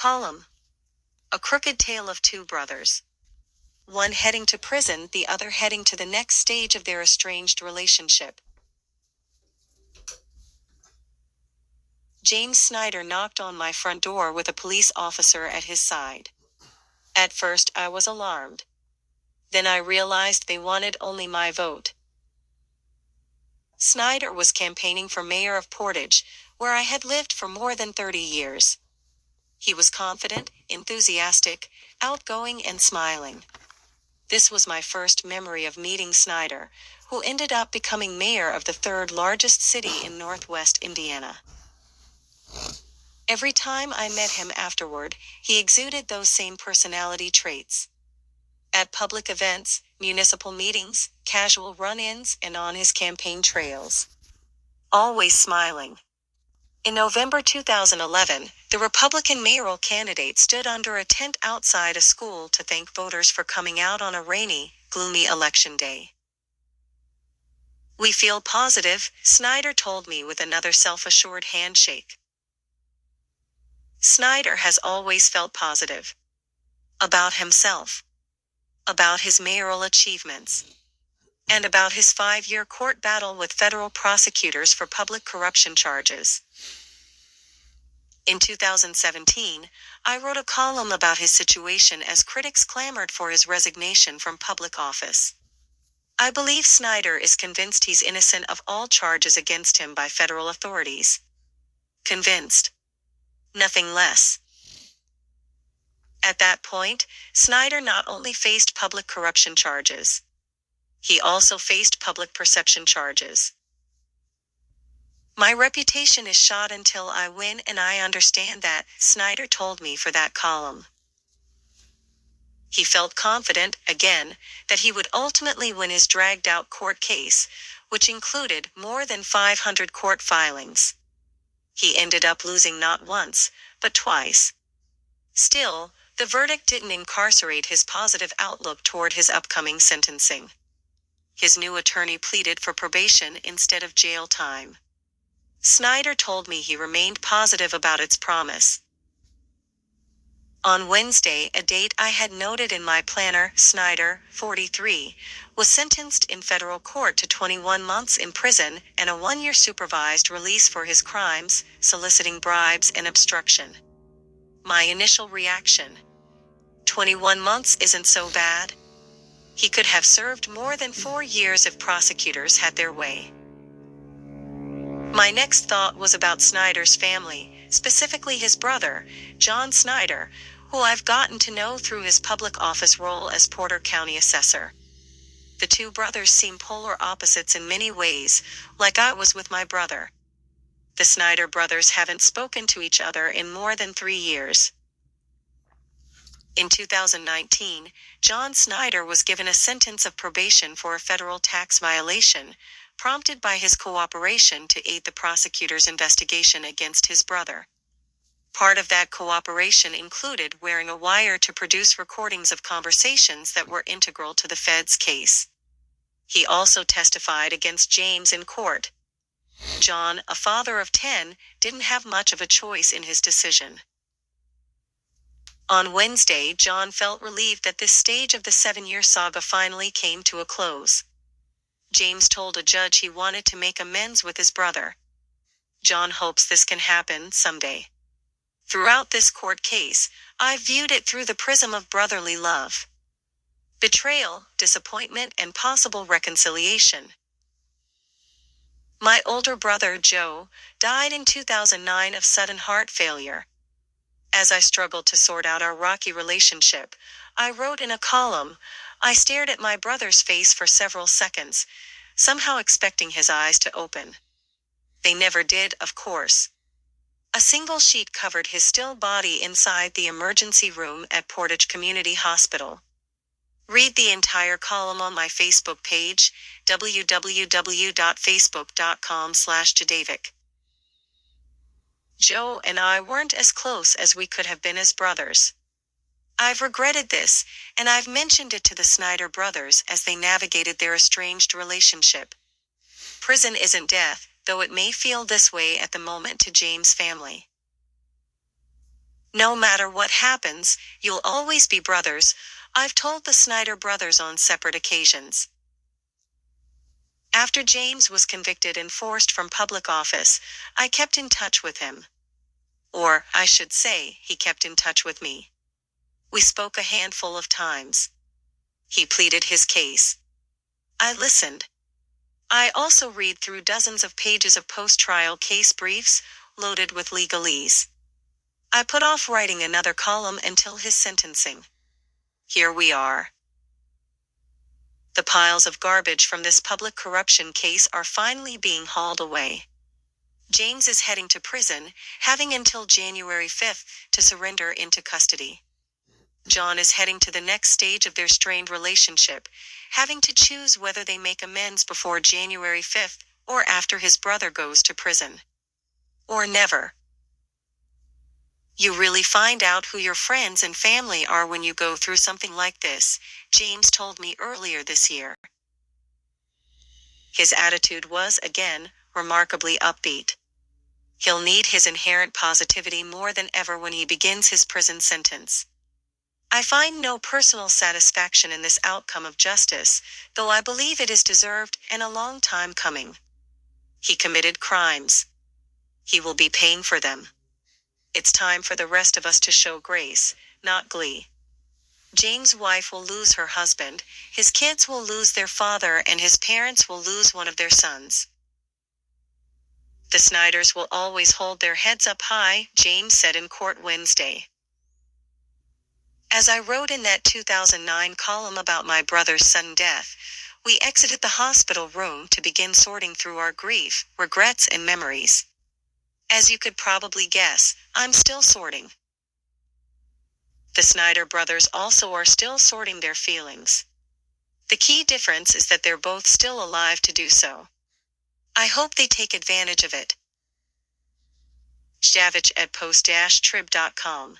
Column: A Crooked Tale of Two Brothers. One heading to prison, the other heading to the next stage of their estranged relationship. James Snyder knocked on my front door with a police officer at his side. At first I was alarmed. Then I realized they wanted only my vote. Snyder was campaigning for mayor of Portage, where I had lived for more than 30 years. He was confident, enthusiastic, outgoing and smiling. This was my first memory of meeting Snyder, who ended up becoming mayor of the third largest city in northwest Indiana. Every time I met him afterward, he exuded those same personality traits. At public events, municipal meetings, casual run-ins, and on his campaign trails. Always smiling. In November 2011, the Republican mayoral candidate stood under a tent outside a school to thank voters for coming out on a rainy, gloomy election day. "We feel positive," Snyder told me with another self-assured handshake. Snyder has always felt positive. About himself. About his mayoral achievements. And about his 5-year court battle with federal prosecutors for public corruption charges. In 2017, I wrote a column about his situation as critics clamored for his resignation from public office. I believe Snyder is convinced he's innocent of all charges against him by federal authorities. Convinced. Nothing less. At that point, Snyder not only faced public corruption charges. He also faced public perception charges. "My reputation is shot until I win, and I understand that," Snyder told me for that column. He felt confident, again, that he would ultimately win his dragged-out court case, which included more than 500 court filings. He ended up losing not once, but twice. Still, the verdict didn't incarcerate his positive outlook toward his upcoming sentencing. His new attorney pleaded for probation instead of jail time. Snyder told me he remained positive about its promise. On Wednesday, a date I had noted in my planner, Snyder, 43, was sentenced in federal court to 21 months in prison and a 1-year supervised release for his crimes, soliciting bribes and obstruction. My initial reaction: 21 months isn't so bad. He could have served more than 4 years if prosecutors had their way. My next thought was about Snyder's family, specifically his brother, John Snyder, who I've gotten to know through his public office role as Porter County Assessor. The two brothers seem polar opposites in many ways, like I was with my brother. The Snyder brothers haven't spoken to each other in more than 3 years. In 2019, John Snyder was given a sentence of probation for a federal tax violation, prompted by his cooperation to aid the prosecutor's investigation against his brother. Part of that cooperation included wearing a wire to produce recordings of conversations that were integral to the Fed's case. He also testified against James in court. John, a father of 10, didn't have much of a choice in his decision. On Wednesday, John felt relieved that this stage of the 7-year saga finally came to a close. James told a judge he wanted to make amends with his brother. John hopes this can happen someday. Throughout this court case, I've viewed it through the prism of brotherly love. Betrayal, disappointment, and possible reconciliation. My older brother, Joe, died in 2009 of sudden heart failure. As I struggled to sort out our rocky relationship, I wrote in a column, I stared at my brother's face for several seconds, somehow expecting his eyes to open. They never did, of course. A single sheet covered his still body inside the emergency room at Portage Community Hospital. Read the entire column on my Facebook page, www.facebook.com/Jadavik. Joe and I weren't as close as we could have been as brothers. I've regretted this, and I've mentioned it to the Snyder brothers as they navigated their estranged relationship. Prison isn't death, though it may feel this way at the moment to James' family. No matter what happens, you'll always be brothers, I've told the Snyder brothers on separate occasions. After James was convicted and forced from public office, I kept in touch with him. Or, I should say, he kept in touch with me. We spoke a handful of times. He pleaded his case. I listened. I also read through dozens of pages of post-trial case briefs, loaded with legalese. I put off writing another column until his sentencing. Here we are. The piles of garbage from this public corruption case are finally being hauled away. James is heading to prison, having until January 5th to surrender into custody. John is heading to the next stage of their strained relationship, having to choose whether they make amends before January 5th or after his brother goes to prison. Or never. You really find out who your friends and family are when you go through something like this, James told me earlier this year. His attitude was, again, remarkably upbeat. He'll need his inherent positivity more than ever when he begins his prison sentence. I find no personal satisfaction in this outcome of justice, though I believe it is deserved and a long time coming. He committed crimes. He will be paying for them. It's time for the rest of us to show grace, not glee. James' wife will lose her husband, his kids will lose their father, and his parents will lose one of their sons. The Snyders will always hold their heads up high, James said in court Wednesday. As I wrote in that 2009 column about my brother's sudden death, we exited the hospital room to begin sorting through our grief, regrets, and memories. As you could probably guess, I'm still sorting. The Snyder brothers also are still sorting their feelings. The key difference is that they're both still alive to do so. I hope they take advantage of it. Javich at post-trib.com